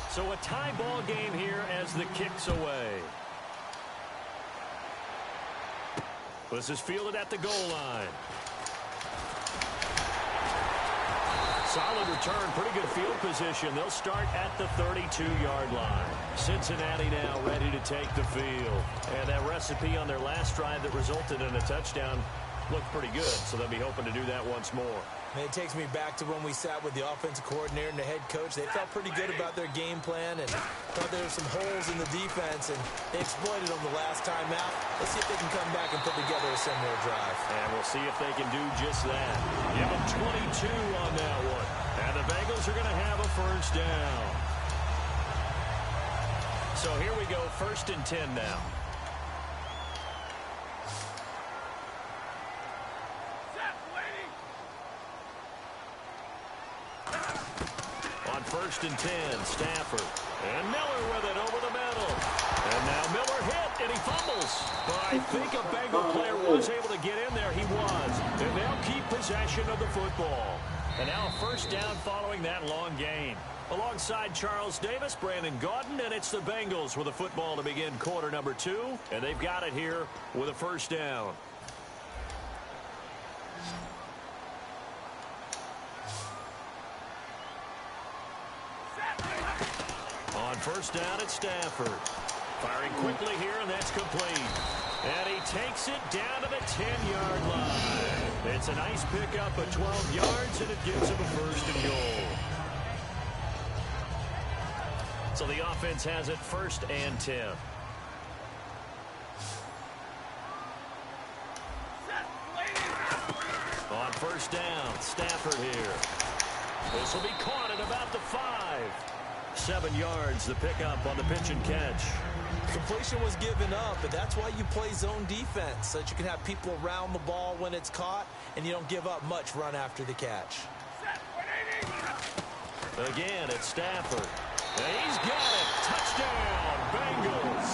So a tie ball game here as the kick's away. This is fielded at the goal line. Solid return, pretty good field position. They'll start at the 32-yard line. Cincinnati now ready to take the field. And that recipe on their last drive that resulted in a touchdown looked pretty good, so they'll be hoping to do that once more. And it takes me back to when we sat with the offensive coordinator and the head coach. They felt pretty good about their game plan and thought there were some holes in the defense, and they exploited them the last time out. Let's see if they can come back and put together a similar drive. And we'll see if they can do just that. Give them 22 on that one. And the Bengals are going to have a first down. So here we go, 1st and 10 now. On 1st and 10, Stafford. And Miller with it over the middle. And now Miller hit, and he fumbles. But I think a Bengal player was able to get in there. He was. And they'll keep possession of the football. And now a first down following that long gain. Alongside Charles Davis, Brandon Gaudin, and it's the Bengals with a football to begin quarter number 2. And they've got it here with a first down. On first down, it's Stafford. Firing quickly here, and that's complete. And he takes it down to the 10-yard line. It's a nice pickup of 12 yards, and it gives him a first and goal. So the offense has it 1st and 10. On first down, Stafford here. This will be caught at about the 5. 7 yards, the pickup on the pitch and catch. Completion was given up, but that's why you play zone defense, so that you can have people around the ball when it's caught, and you don't give up much run after the catch. Again, it's Stafford. And he's got it. Touchdown, Bengals.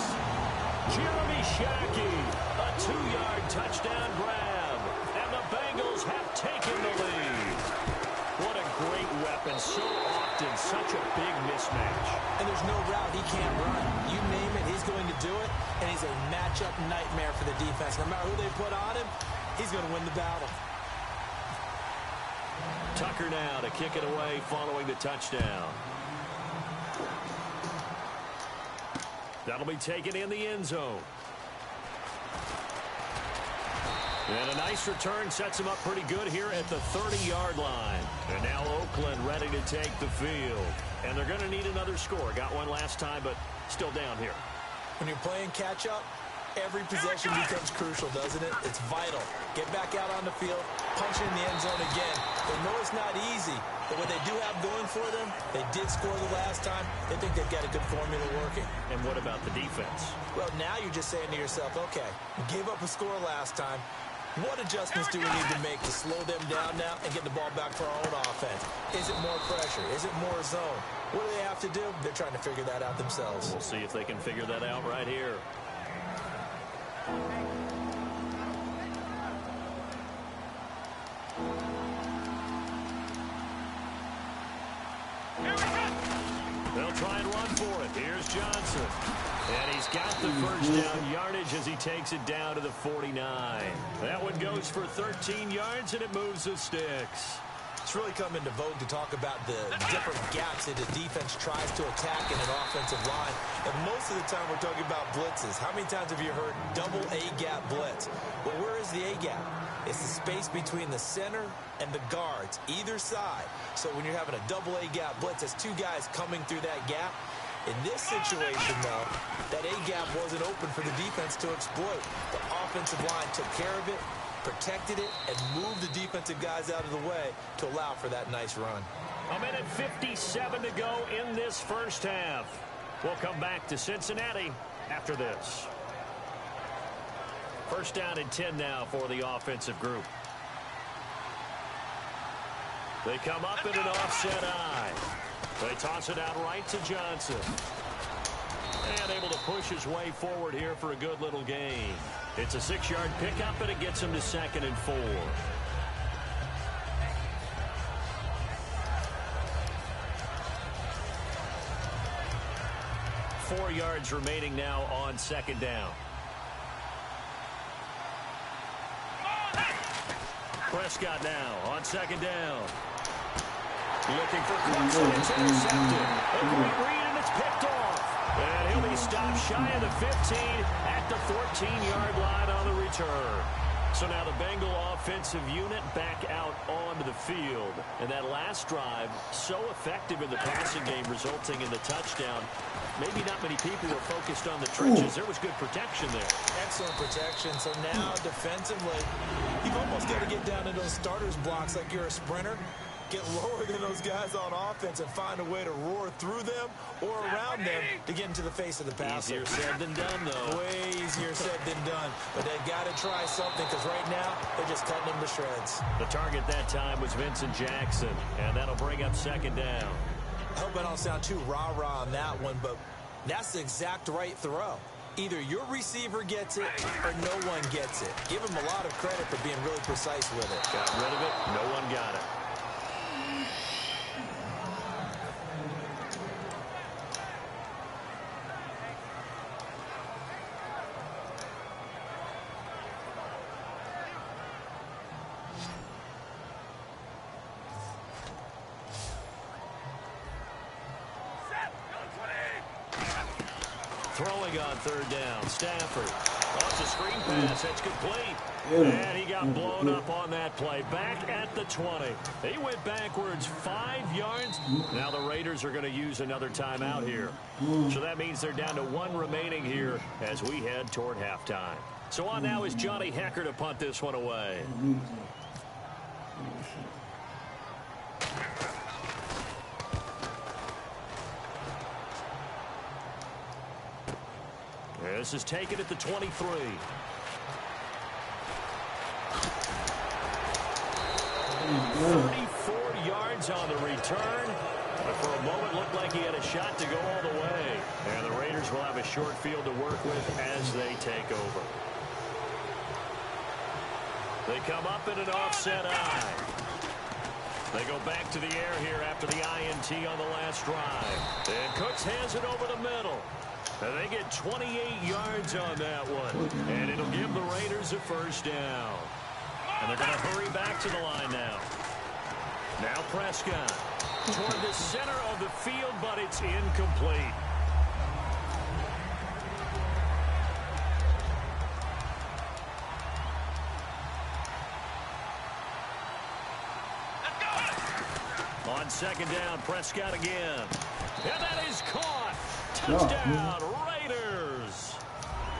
Jeremy Shackey, a 2-yard touchdown grab. And the Bengals have taken the lead. What a great weapon. So often, such a big mismatch. And there's no route he can't run. You name it, he's going to do it. And he's a matchup nightmare for the defense. No matter who they put on him, he's going to win the battle. Tucker now to kick it away following the touchdown. That'll be taken in the end zone. And a nice return sets him up pretty good here at the 30-yard line. And now Oakland ready to take the field. And they're going to need another score. Got one last time, but still down here. When you're playing catch-up, every possession becomes crucial, doesn't it? It's vital. Get back out on the field, punch it in the end zone again. They know it's not easy, but what they do have going for them, they did score the last time. They think they've got a good formula working. And what about the defense? Well, now you're just saying to yourself, okay, we gave up a score last time. What adjustments do we need to make to slow them down now and get the ball back for our own offense? Is it more pressure? Is it more zone? What do they have to do? They're trying to figure that out themselves. We'll see if they can figure that out right here. They'll try and run for it. Here's Johnson. And he's got the first down yardage as he takes it down to the 49. That one goes for 13 yards, and it moves the sticks. It's really come into vogue to talk about the different gaps that the defense tries to attack in an offensive line. And most of the time we're talking about blitzes. How many times have you heard double A-gap blitz? Well, where is the A-gap? It's the space between the center and the guards, either side. So when you're having a double A-gap blitz, it's two guys coming through that gap. In this situation, though, that A-gap wasn't open for the defense to exploit. The offensive line took care of it, protected it, and moved the defensive guys out of the way to allow for that nice run. A minute 57 to go in this first half. We'll come back to Cincinnati after this. First down and 10 now for the offensive group. They come up in an offset eye. They toss it out right to Johnson. And able to push his way forward here for a good little gain. It's a 6-yard pickup, and it gets him to 2nd and 4. 4 yards remaining now on second down. Prescott now on second down. Looking for Cooks, and it's intercepted. A great read, and it's picked off. And he'll be stopped shy of the 15 at the 14-yard line on the return. So now the Bengal offensive unit back out onto the field. And that last drive, so effective in the passing game, resulting in the touchdown. Maybe not many people were focused on the trenches. There was good protection there. Excellent protection. So now defensively, you've almost got to get down to those starters blocks like you're a sprinter. Get lower than those guys on offense and find a way to roar through them or around them to get into the face of the passer. Easier said than done, though. Way easier said than done. But they've got to try something because right now they're just cutting them to shreds. The target that time was Vincent Jackson, and that'll bring up second down. I hope I don't sound too rah-rah on that one, but that's the exact right throw. Either your receiver gets it or no one gets it. Give him a lot of credit for being really precise with it. Got rid of it. No one got it. Throwing on third down, Stafford. Off the screen pass, that's complete. And he got blown up on that play. Back at the 20. He went backwards 5 yards. Now the Raiders are going to use another timeout here. So that means they're down to 1 remaining here as we head toward halftime. So on now is Johnny Hecker to punt this one away. This is taken at the 23. 44 yards on the return. But for a moment, looked like he had a shot to go all the way. And the Raiders will have a short field to work with as they take over. They come up in an offset eye. They go back to the air here after the INT on the last drive. And Cooks hands it over the middle. And they get 28 yards on that one. And it'll give the Raiders a first down. And they're going to hurry back to the line now. Now Prescott toward the center of the field, but it's incomplete. On second down, Prescott again. And that is caught. Touchdown, Raiders.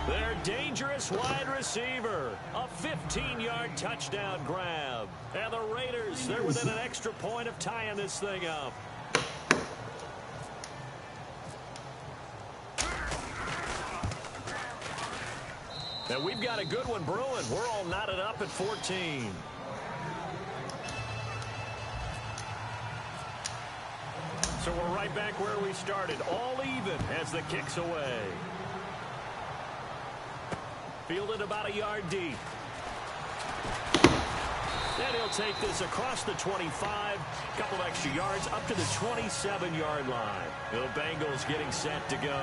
Their dangerous wide receiver. A 15-yard touchdown grab. And the Raiders, they're within an extra point of tying this thing up. And we've got a good one brewing. We're all knotted up at 14. So we're right back where we started, all even as the kick's away. Fielded about a yard deep. And he'll take this across the 25, couple extra yards up to the 27-yard line. The Bengals getting set to go.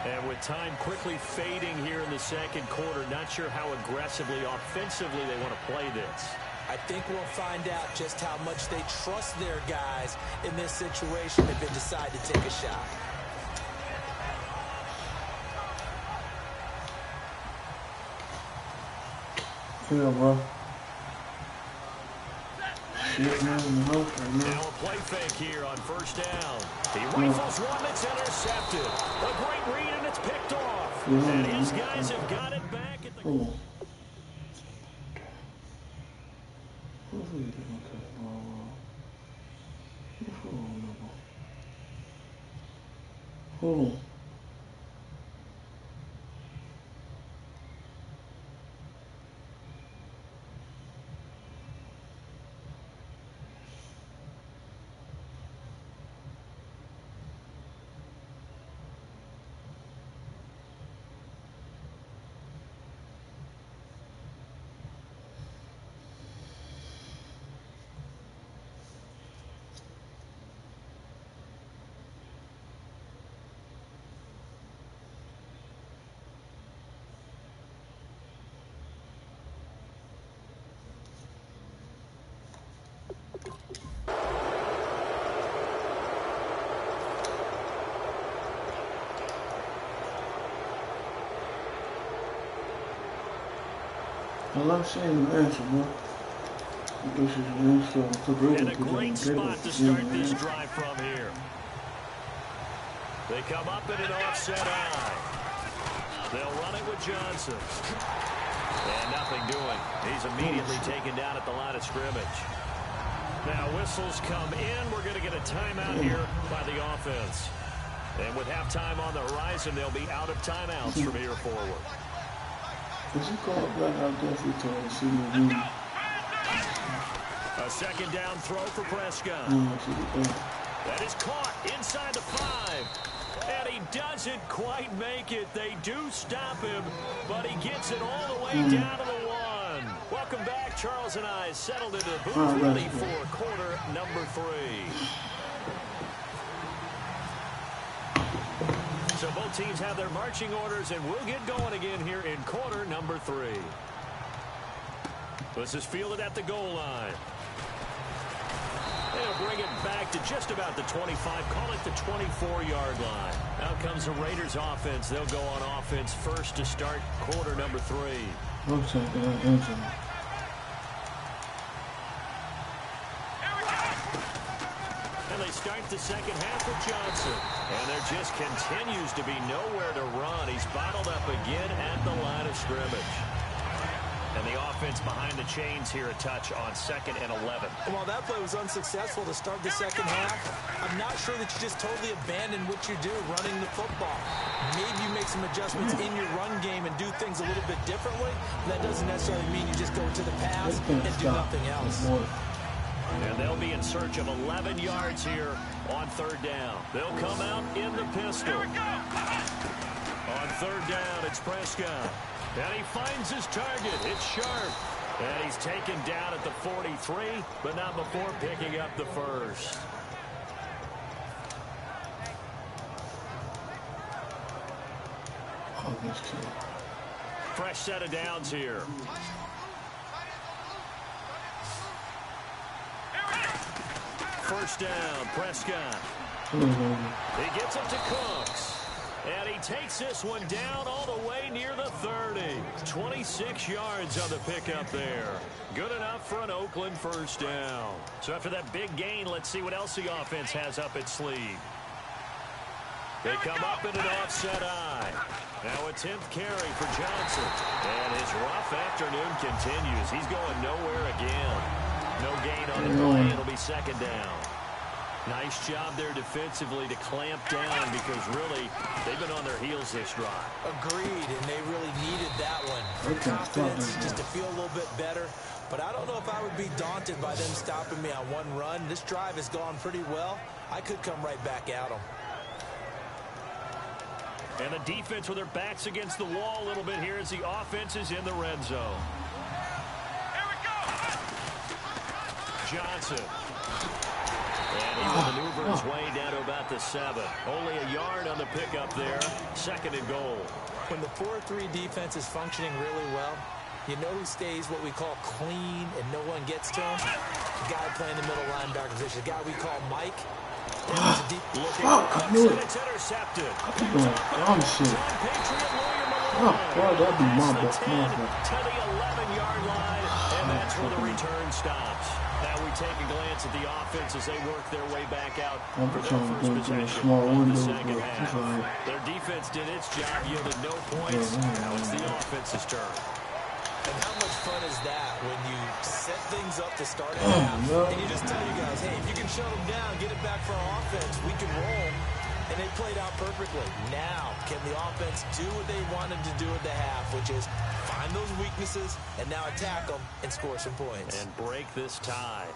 And with time quickly fading here in the second quarter, not sure how aggressively, offensively they want to play this. I think we'll find out just how much they trust their guys in this situation if they decide to take a shot. Yeah, bro. Now a play fake here on first down. He rifles one that's intercepted. A great read, and it's picked off. And his guys have got it back at the... Hold on. I love seeing the answer, bro. This is an answer. And a great spot to start this drive from here. They come up in an offset eye. They'll run it with Johnson. And nothing doing. He's immediately taken down at the line of scrimmage. Now whistles come in. We're going to get a timeout here by the offense. And with halftime on the horizon, they'll be out of timeouts from here forward. Is he called back out there to see me? A second down throw for Prescott. That is caught inside the 5. And he doesn't quite make it. They do stop him, but he gets it all the way down to the 1. Welcome back. Charles and I settled into the booth, ready for quarter number 3. So both teams have their marching orders, and we'll get going again here in quarter number 3. This is fielded at the goal line. They'll bring it back to just about the 25, call it the 24-yard line. Out comes the Raiders offense. They'll go on offense first to start quarter number 3. Looks like that answer. And they start the second half with Johnson. And there just continues to be nowhere to run. He's bottled up again at the line of scrimmage. And the offense behind the chains here a touch on 2nd and 11. While that play was unsuccessful to start the second half, I'm not sure that you just totally abandon what you do running the football. Maybe you make some adjustments in your run game and do things a little bit differently. But that doesn't necessarily mean you just go to the pass and do nothing else. And they'll be in search of 11 yards here on 3rd down. They'll come out in the pistol. On 3rd down, it's Prescott. And he finds his target. It's Sharp. And he's taken down at the 43, but not before picking up the first. Oh, this kid. Fresh set of downs here. First down, Prescott. He gets it to Cooks. And he takes this one down all the way near the 30. 26 yards on the pickup there. Good enough for an Oakland first down. So after that big gain, let's see what else the offense has up its sleeve. They come up in an offset eye. Now a 10th carry for Johnson. And his rough afternoon continues. He's going nowhere again. No gain on the play. It'll be 2nd down. Nice job there defensively to clamp down because really they've been on their heels this drive. Agreed, and they really needed that one. For confidence, just to feel a little bit better. But I don't know if I would be daunted by them stopping me on one run. This drive has gone pretty well. I could come right back at them. And the defense with their backs against the wall a little bit here as the offense is in the red zone. Here we go. Johnson. And he will maneuver his way down to about the 7. Only a yard on the pickup there. 2nd and goal. When the 4-3 defense is functioning really well, you know who stays what we call clean and no one gets to him? The guy playing the middle linebacker position. The guy we call Mike. I knew it. It's intercepted. I keep doing dumb shit. That'd be my best. To the 11-yard line, and that's where the return stops. Now we take a glance at the offense as they work their way back out for their first possession of the second half. Their defense did its job, yielded no points. Now it's the offense's turn. And how much fun is that when you set things up to start a half, and you just tell you guys, hey, if you can shut them down, get it back for our offense, we can roll. And they played out perfectly. Now, can the offense do what they wanted to do at the half, which is find those weaknesses and now attack them and score some points. And break this tie.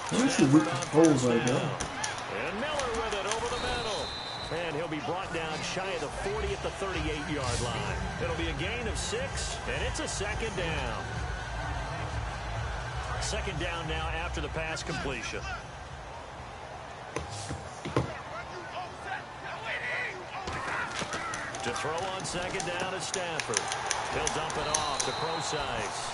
This is with the holes right now. And Miller with it over the middle. And he'll be brought down shy of the 40 at the 38-yard line. It'll be a gain of 6, and it's a 2nd down. 2nd down now after the pass completion. To throw on 2nd down is Stafford. He'll dump it off to Procise.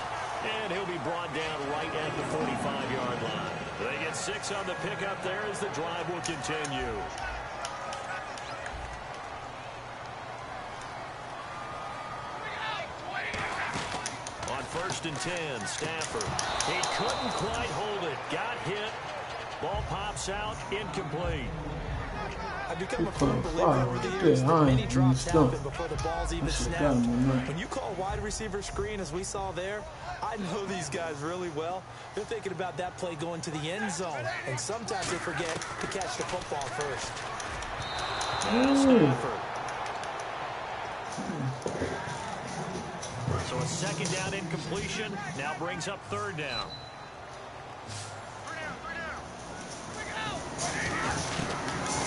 And he'll be brought down right at the 45-yard line. They get 6 on the pickup there as the drive will continue. first and 10. Stafford. He couldn't quite hold it. Got hit. Ball pops out. Incomplete. I've become a firm believer over the years that many drops happen before the ball's even snapped. When you call wide receiver screen, as we saw there, I know these guys really well. They're thinking about that play going to the end zone, and sometimes they forget to catch the football first. So a second down incompletion now brings up third down.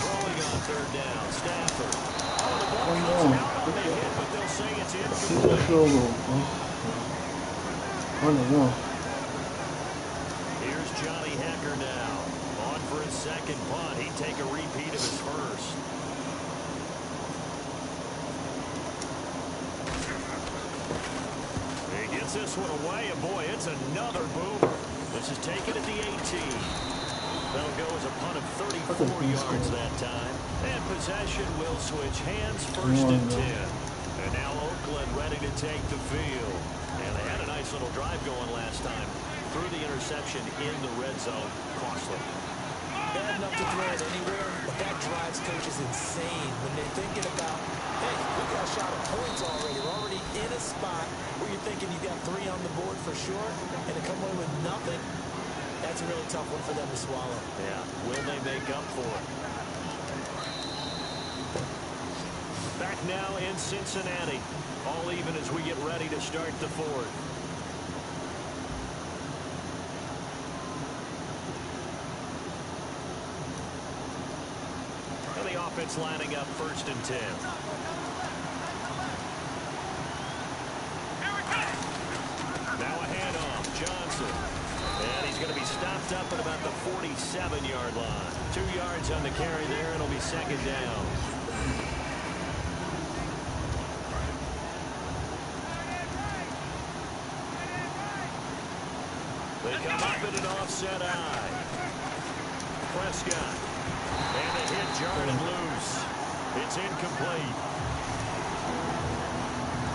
Throwing on third down, Stafford. Oh, the ball comes out on the hit, but they'll say it's incomplete. Here's Johnny Hecker now. On for his second punt. He'd take a repeat of his first. He gets this one away, and boy, it's another boomer. This is taken at the 18. That'll go as a punt of 34 yards that time. And possession will switch hands, first and 10. And now Oakland ready to take the field. And they had a nice little drive going last time. Threw the interception in the red zone. Costly. Bad enough to throw it anywhere, but that drives coaches insane when they're thinking about, hey, we got a shot at points already. We're already in a spot where you're thinking you got 3 on the board for sure, and to come away with nothing, that's a really tough one for them to swallow. Yeah, will they make up for it? Back now in Cincinnati. All even as we get ready to start the fourth. And the offense lining up first and 10. Now a handoff. Johnson. And he's going to be stopped up at about the 47-yard line. 2 yards on the carry there. It'll be second down. They come up in an offset eye. Prescott. And the hit jarred and loose. It's incomplete.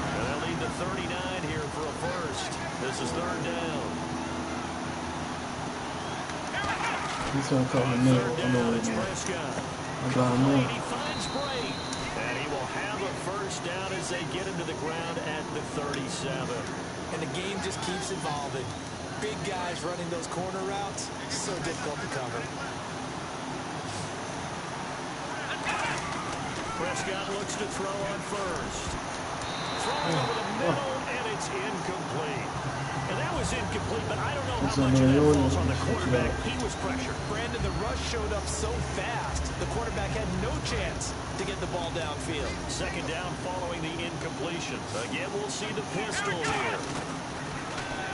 And they'll lead the 39 here for a first. This is third down. He's going to call me middle. I know what it is. I got him in. He finds Bray. And he will have a first down as they get him to the ground at the 37. And the game just keeps evolving. Big guys running those corner routes, so difficult to cover. Prescott looks to throw on first. Throwing over the middle, and it's incomplete. And that was incomplete, but I don't know how much of that falls on the quarterback. He was pressured. Brandon, the rush showed up so fast, the quarterback had no chance to get the ball downfield. Second down following the incompletion. Again, we'll see the pistol here.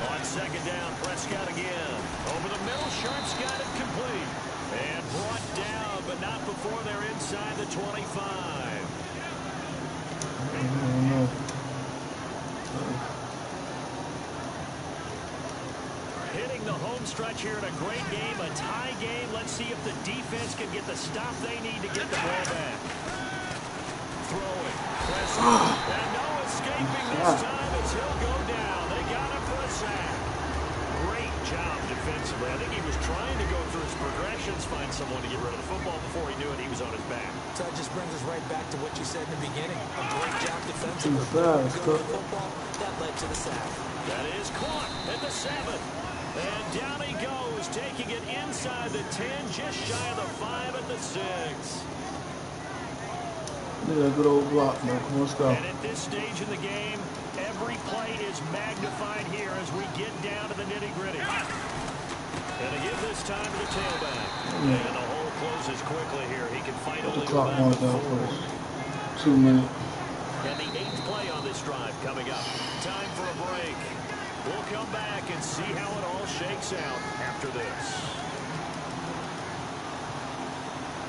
On second down, Prescott again. Over the middle, Sharp's got it complete. And brought down, but not before they're inside the 25. Hitting the home stretch here in a great game, a tie game. Let's see if the defense can get the stop they need to get the ball back. Throwing. Prescott. And no escaping this time as he'll go down. They got him for a sack. Great job defensively. I think he was trying to go through his progressions, find someone to get rid of the football. Before he knew it, he was on his back. So that just brings us right back to what you said in the beginning. A great job defensively. Football that led to the sack. That is caught at the 7. And down he goes, taking it inside the 10, just shy of the 5 at the 6. Look at that good old block, man. Come on, let's go. And at this stage in the game, every play is magnified here as we get down to the nitty-gritty. And to give this time to the tailback. And the hole closes quickly here. He can fight only the clock back on down first. 2 minutes. And the 8th play on this drive coming up. Time for a break. We'll come back and see how it all shakes out after this.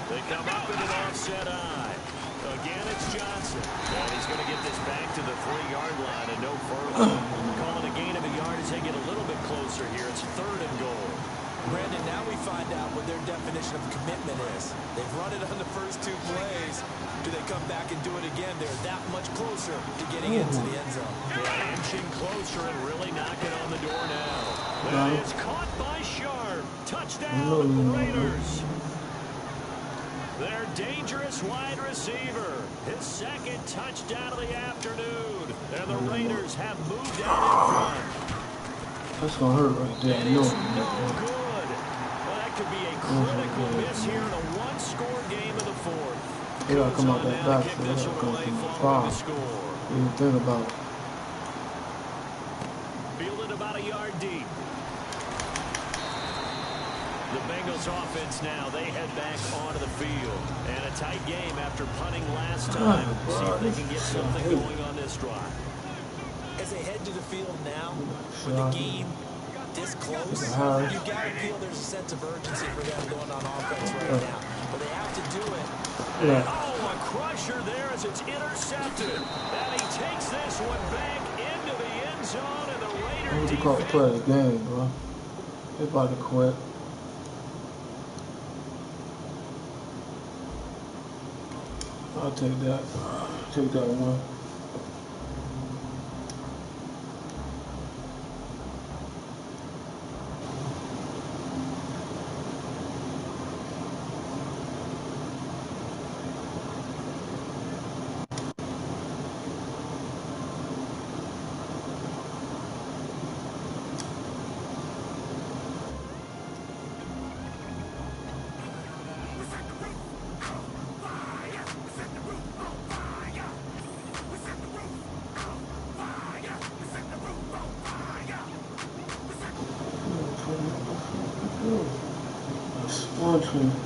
They come up in an offset eye. Again, it's Johnson. And he's going to get this back to the 3-yard line and no further. Calling a gain of a yard as they get a little bit closer here. It's 3rd and goal. Brandon, now we find out what their definition definition of commitment is. They've run it on the first 2 plays. Do they come back and do it again? They're that much closer to getting into the end zone. Yeah, inching closer and really knocking on the door now. That is caught by Sharp. Touchdown, Raiders. Their dangerous wide receiver. His second touchdown of the afternoon. And the Raiders have moved out in front. That's gonna hurt right there. It is no good. Well, that could be a critical miss here in a one-score game of the fourth. They gotta come out that backfield. They gotta come from the far. You didn't think about it. Fielded about a yard deep. The Bengals offense now, they head back onto the field. And a tight game after punting last time. See if they can get something going on this drive. As they head to the field now, with the game this close, you've got to feel there's a sense of urgency for them going on offense right now. But they have to do it. Oh, a crusher there as it's intercepted. And he takes this one back into the end zone, and the Raiders You call play the game, bro. They're about to quit. I'll take that. Take that one. One, two.